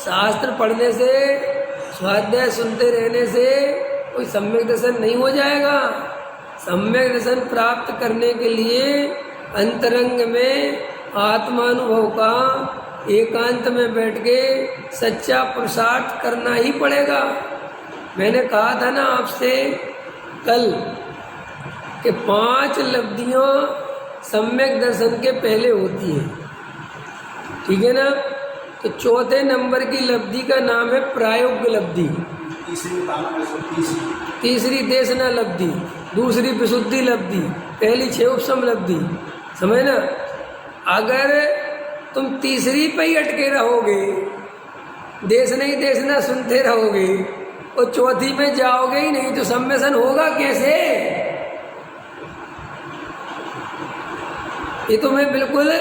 शास्त्र पढ़ने से, स्वाध्याय सुनते रहने से कोई सम्यक दर्शन नहीं हो जाएगा। सम्यक दर्शन प्राप्त करने के लिए अंतरंग में आत्मानुभव का एकांत में बैठ के सच्चा पुरुषार्थ करना ही पड़ेगा। मैंने कहा था ना आपसे कल कि 5 लब्धियाँ सम्यक दर्शन के पहले होती हैं, ठीक है ना। तो चौथे नंबर की लब्धि का नाम है प्रायोग्य लब्धि, तीसरी देशना लब्धि, दूसरी विशुद्धि लब्धि, पहली 6 उपशम लब्धि, समझ ना। अगर तुम तीसरी पे ही अटके रहोगे, देशना ही देशना सुनते रहोगे और चौथी में जाओगे ही नहीं, तो सम्मेलन होगा कैसे। ये तो मैं बिल्कुल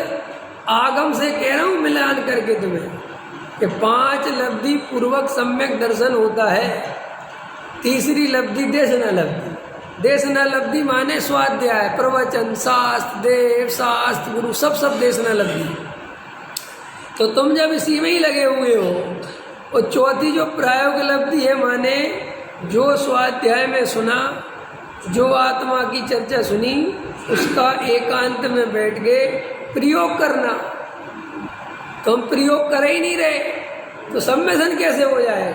आगम से कह रहा हूं मिलान करके तुम्हें कि 5 लब्धि पूर्वक सम्यक दर्शन होता है। तीसरी लब्धि देशना लब्धि, देशना लब्धि माने स्वाध्याय, प्रवचन, शास्त्र, देव, शास्त्र, गुरु, सब देशना लब्धि। तो तुम जब इसी में ही लगे हुए हो, और चौथी जो प्रायोग लब्धि है माने जो स्वाध्याय में सुना, जो आत्मा की चर्चा सुनी, उसका एकांत में बैठ के प्रयोग करना। तो हम प्रयोग कर ही नहीं रहे, तो सम्मेलन कैसे हो जाए।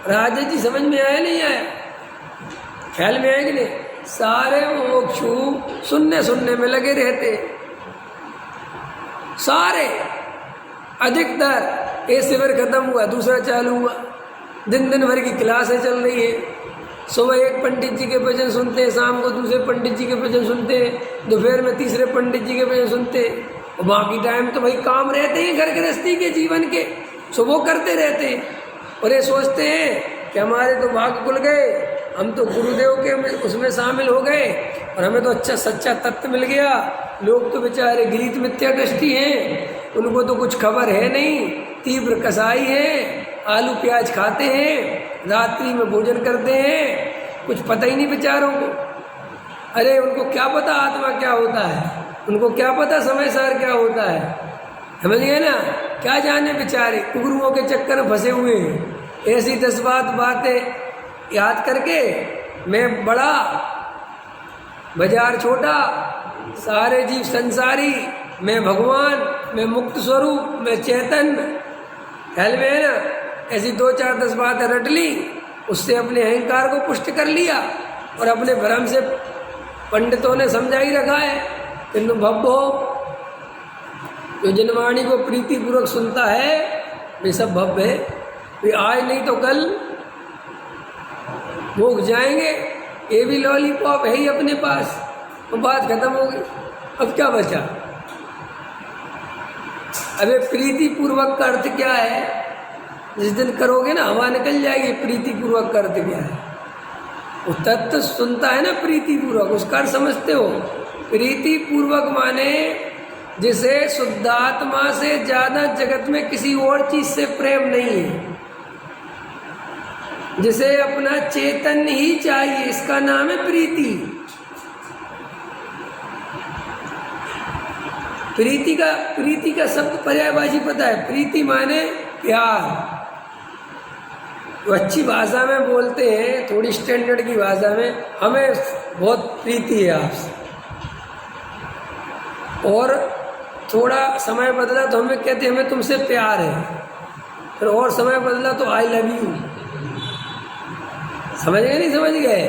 राजा जी समझ में आया नहीं आया, ख्याल में आया कि नहीं। सारे मोक्षु सुनने में लगे रहते, सारे अधिकतर। एक शिविर खत्म हुआ, दूसरा चालू हुआ, दिन भर की क्लासें चल रही है। सुबह एक पंडित जी के भजन सुनते हैं, शाम को दूसरे पंडित जी के भजन सुनते हैं, दोपहर में तीसरे पंडित जी के भजन सुनते हैं, और बाकी टाइम तो भाई काम रहते हैं घर गृहस्थी के जीवन के, सो वो करते रहते हैं। और ये सोचते हैं कि हमारे तो भाग खुल गए, हम तो गुरुदेव के उसमें शामिल हो गए और हमें तो अच्छा सच्चा तत्व मिल गया। लोग तो बेचारे गीत मिथ्या दृष्टि हैं, उनको तो कुछ खबर है नहीं, तीव्र कसाई है, आलू प्याज खाते हैं, रात्रि में भोजन करते हैं, कुछ पता ही नहीं बेचारों को। अरे उनको क्या पता आत्मा क्या होता है, उनको क्या पता समय सार क्या होता है, समझ गए ना। क्या जाने बेचारे गुरुओं के चक्कर में फंसे हुए हैं। ऐसी 10 बातें याद करके मैं बड़ा, बाजार छोटा, सारे जीव संसारी, मैं भगवान, मैं मुक्त स्वरूप, मैं चैतन्य, ख्याल में है ना। ऐसी 2-4-10 बातें रट ली, उससे अपने अहंकार को पुष्ट कर लिया और अपने भ्रम से पंडितों ने समझा ही रखा है कि तुम भव्य हो। जो जनवाणी को प्रीति पूर्वक सुनता है वे सब भव्य है, वे आज नहीं तो कल भोग जाएंगे। ये भी लॉलीपॉप है ही अपने पास, तो बात खत्म हो गई। अब क्या बचा। अबे प्रीति पूर्वक का अर्थ क्या है, जिस दिन करोगे ना हवा निकल जाएगी। प्रीति पूर्वक का अर्थ क्या है, वो तत्व सुनता है ना प्रीति पूर्वक, उसका अर्थ समझते हो। प्रीति पूर्वक माने जिसे शुद्धात्मा से ज्यादा जगत में किसी और चीज से प्रेम नहीं है, जिसे अपना चेतन ही चाहिए, इसका नाम है प्रीति। प्रीति का शब्द पर्यायवाची पता है। प्रीति माने प्यार। तो अच्छी भाषा में बोलते हैं, थोड़ी स्टैंडर्ड की भाषा में, हमें बहुत प्रीति है आपसे। और थोड़ा समय बदला तो हमें कहते हैं हमें तुमसे प्यार है। फिर और समय बदला तो आई लव यू। समझ गए नहीं समझ गए।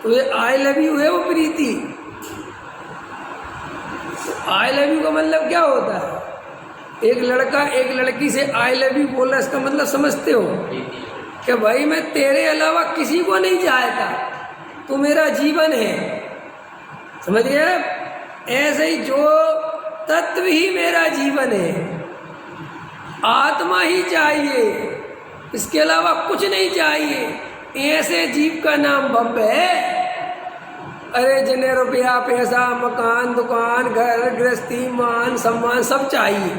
तो ये आई लव यू है वो प्रीति। आई लव यू का मतलब क्या होता है। एक लड़का एक लड़की से आई लव यू बोल रहा है, इसका मतलब समझते हो कि भाई मैं तेरे अलावा किसी को नहीं चाहता, तू मेरा जीवन है। समझ गए। ऐसे ही जो तत्व ही मेरा जीवन है, आत्मा ही चाहिए, इसके अलावा कुछ नहीं चाहिए। ऐसे जीव का नाम भव्य है। अरे जिन्हें रुपया पैसा मकान दुकान घर गृहस्थी मान सम्मान सब चाहिए,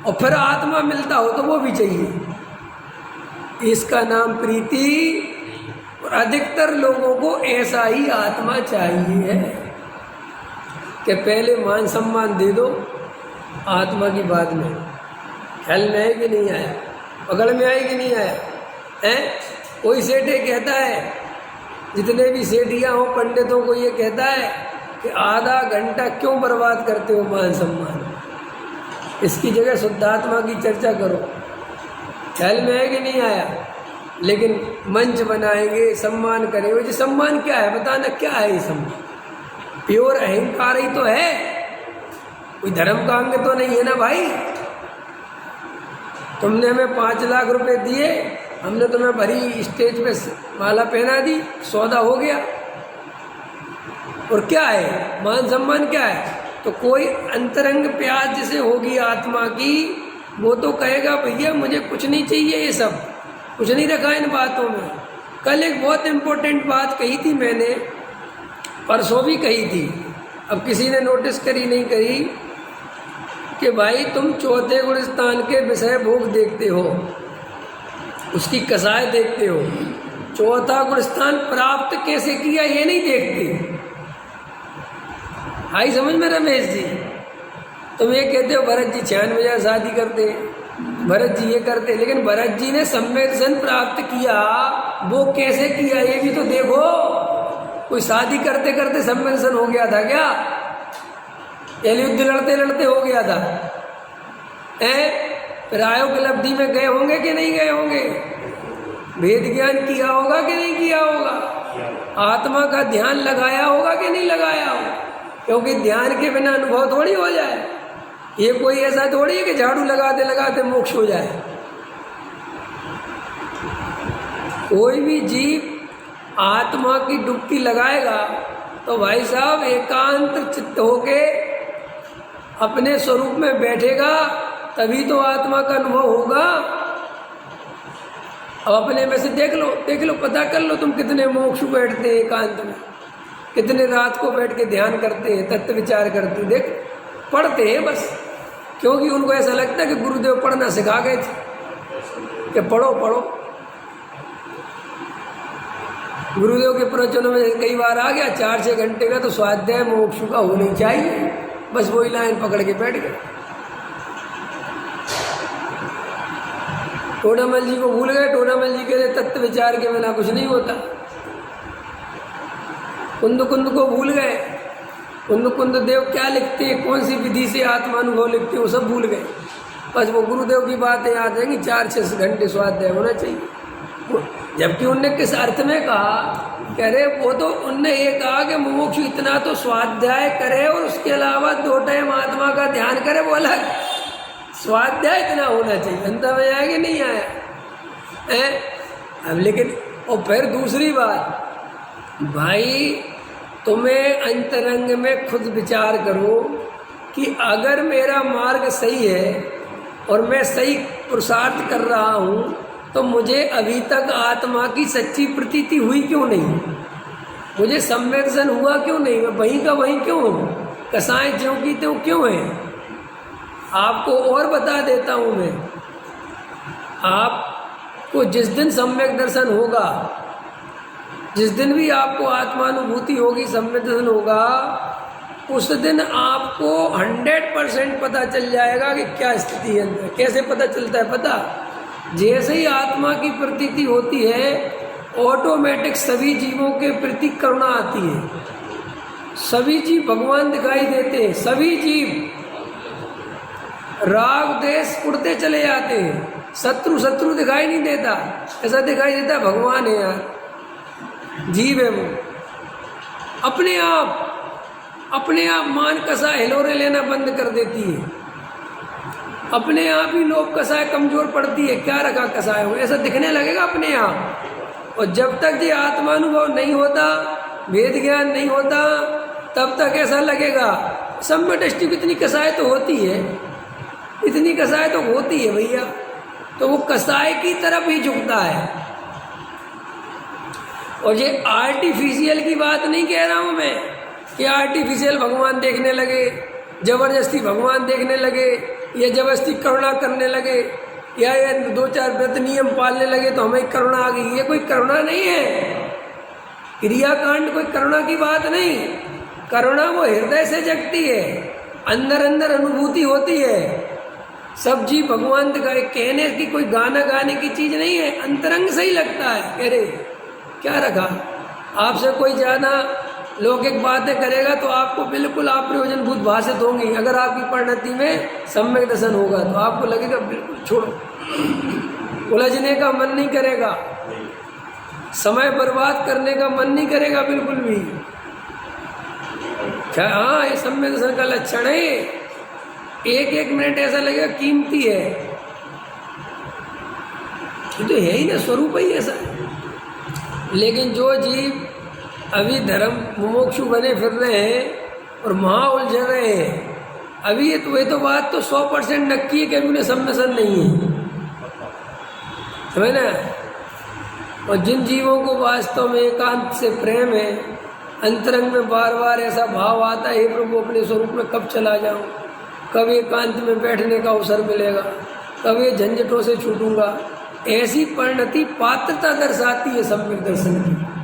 और फिर आत्मा मिलता हो तो वो भी चाहिए। इसका नाम प्रीति। और अधिकतर लोगों को ऐसा ही आत्मा चाहिए है कि पहले मान सम्मान दे दो, आत्मा की बाद में। ख्याल में है कि नहीं आया। पकड़ में आई कि नहीं आया है? कोई सेठ ये कहता है, जितने भी सेठियाँ हो पंडितों को ये कहता है कि आधा घंटा क्यों बर्बाद करते हो मान सम्मान, इसकी जगह शुद्धात्मा की चर्चा करो। ख्याल में है कि नहीं आया? लेकिन मंच बनाएंगे, सम्मान करेंगे। जी सम्मान क्या है बताना, क्या है ये सम्मान? प्योर अहंकार ही तो है, कोई धर्म का अंग तो नहीं है ना भाई। तुमने हमें 5 लाख रुपए दिए, हमने तुम्हें भरी स्टेज पे माला पहना दी, सौदा हो गया। और क्या है मान सम्मान, क्या है? तो कोई अंतरंग प्यास जिसे होगी आत्मा की, वो तो कहेगा भैया मुझे कुछ नहीं चाहिए, ये सब कुछ नहीं रखा इन बातों में। कल एक बहुत इम्पोर्टेंट बात कही थी मैंने, परसों भी कही थी, अब किसी ने नोटिस करी नहीं करी, कि भाई तुम चौथे गुण स्थान के विषय भोग देखते हो, उसकी कसाय देखते हो, चौथा गुण स्थान प्राप्त कैसे किया ये नहीं देखते। आई समझ में रमेश जी? तुम ये कहते हो भरत जी 96 शादी करते, भरत जी ये करते, लेकिन भरत जी ने सम्यक दर्शन प्राप्त किया, वो कैसे किया ये भी तो देखो। कोई शादी करते करते सम्यक दर्शन हो गया था क्या? युद्ध लड़ते लड़ते हो गया था? फिर आयोग में गए होंगे कि नहीं गए होंगे? वेद ज्ञान किया होगा कि नहीं किया होगा? आत्मा का ध्यान लगाया होगा कि नहीं लगाया होगा? क्योंकि ध्यान के बिना अनुभव थोड़ी हो जाए। ये कोई ऐसा थोड़ी है कि झाड़ू लगाते लगाते मोक्ष हो जाए। कोई भी जीव आत्मा की डुबकी लगाएगा तो भाई साहब एकांत चित्त होके अपने स्वरूप में बैठेगा, तभी तो आत्मा का अनुभव होगा। अब अपने में से देख लो, पता कर लो तुम कितने मोक्ष बैठते हैं एकांत में, कितने रात को बैठ के ध्यान करते हैं, तत्व विचार करते हैं। देख पढ़ते हैं बस, क्योंकि उनको ऐसा लगता है कि गुरुदेव पढ़ना सिखा गए थे कि पढ़ो पढ़ो। गुरुदेव के प्रवचनों में कई बार आ गया 4-6 घंटे का तो स्वाध्याय मोक्ष का होनी चाहिए, बस वही लाइन पकड़ के बैठ गए। टोडामल जी को भूल गए। टोडामल जी के तत्व विचार के बिना कुछ नहीं होता। कुंद को भूल गए। कुंद देव क्या लिखते हैं, कौन सी विधि से आत्मानुभव लिखते हैं, वो सब भूल गए। बस वो गुरुदेव की बातें याद रहेंगी, 4-6 घंटे स्वाध्याय होना चाहिए। जबकि उनने किस अर्थ में कहा, कह रहे वो तो उनने ये कहा कि मुमुक्ष इतना तो स्वाध्याय करे और उसके अलावा 2 टाइम आत्मा का ध्यान करे, वो अलग। स्वाध्याय इतना होना चाहिए। अंतर में आया कि नहीं आया? अब लेकिन और फिर दूसरी बात, भाई तुम्हें अंतरंग में खुद विचार करो कि अगर मेरा मार्ग सही है और मैं सही पुरुषार्थ कर रहा हूँ, तो मुझे अभी तक आत्मा की सच्ची प्रतीति हुई क्यों नहीं? मुझे सम्यक दर्शन हुआ क्यों नहीं? मैं वहीं का वहीं क्यों हूँ? कसाएं ज्यों की त्यों क्यों हैं? आपको और बता देता हूँ मैं, आपको जिस दिन सम्यक दर्शन होगा, जिस दिन भी आपको आत्मानुभूति होगी, सम्यक दर्शन होगा, उस दिन आपको 100% पता चल जाएगा कि क्या स्थिति है अंदर। कैसे पता चलता है पता? जैसे ही आत्मा की प्रतीति होती है, ऑटोमेटिक सभी जीवों के प्रति करुणा आती है। सभी जीव भगवान दिखाई देते हैं, सभी जीव राग देश उड़ते चले जाते हैं। शत्रु दिखाई नहीं देता, ऐसा दिखाई देता है भगवान है यार, जीव है वो। अपने आप मान कसा हिलोरे लेना बंद कर देती है, अपने आप ही लोग कसाय कमजोर पड़ती है। क्या रखा कसाय हो, ऐसा दिखने लगेगा अपने आप। और जब तक ये आत्मानुभव नहीं होता, वेद ज्ञान नहीं होता, तब तक ऐसा लगेगा सम्य दृष्टि को इतनी कसाय तो होती है, इतनी कसाय तो होती है भैया, तो वो कसाय की तरफ ही झुकता है। और ये आर्टिफिशियल की बात नहीं कह रहा हूँ मैं कि आर्टिफिशियल भगवान देखने लगे, जबरदस्ती भगवान देखने लगे, या जबरदस्ती करुणा करने लगे, या ये 2-4 व्रत नियम पालने लगे तो हमें करुणा आ गई। ये कोई करुणा नहीं है, क्रियाकांड कोई करुणा की बात नहीं। करुणा वो हृदय से जगती है, अंदर अंदर अनुभूति होती है। सब जी भगवान का एक कहने की कोई गाना गाने की चीज नहीं है, अंतरंग से ही लगता है। कह रहे क्या रखा, आपसे कोई ज्यादा लौकिक बातें करेगा तो आपको बिल्कुल आप प्रयोजनभूत भाषित होंगी। अगर आपकी परिणति में सम्यक दर्शन होगा तो आपको लगेगा बिल्कुल छोड़ो, उलझने का मन नहीं करेगा, समय बर्बाद करने का मन नहीं करेगा बिल्कुल भी। क्या हाँ, ये सम्यक दर्शन का लक्षण है। एक एक मिनट ऐसा लगेगा कीमती है, ये तो है ही ना, स्वरूप ही ऐसा है। लेकिन जो जीव अभी धर्म मुमुक्षु बने फिर रहे हैं और महा उलझ रहे हैं, अभी ये तो बात तो 100% नक्की है कि अभी उन्हें सम्मिशन नहीं है, समझ ना। और जिन जीवों को वास्तव में एकांत से प्रेम है, अंतरंग में बार बार ऐसा भाव आता है, हे प्रभु अपने स्वरूप में कब चला जाऊं, कब एकांत में बैठने का अवसर मिलेगा, कब ये झंझटों से छूटूंगा, ऐसी परिणति पात्रता दर्शाती है सम्यक दर्शन की।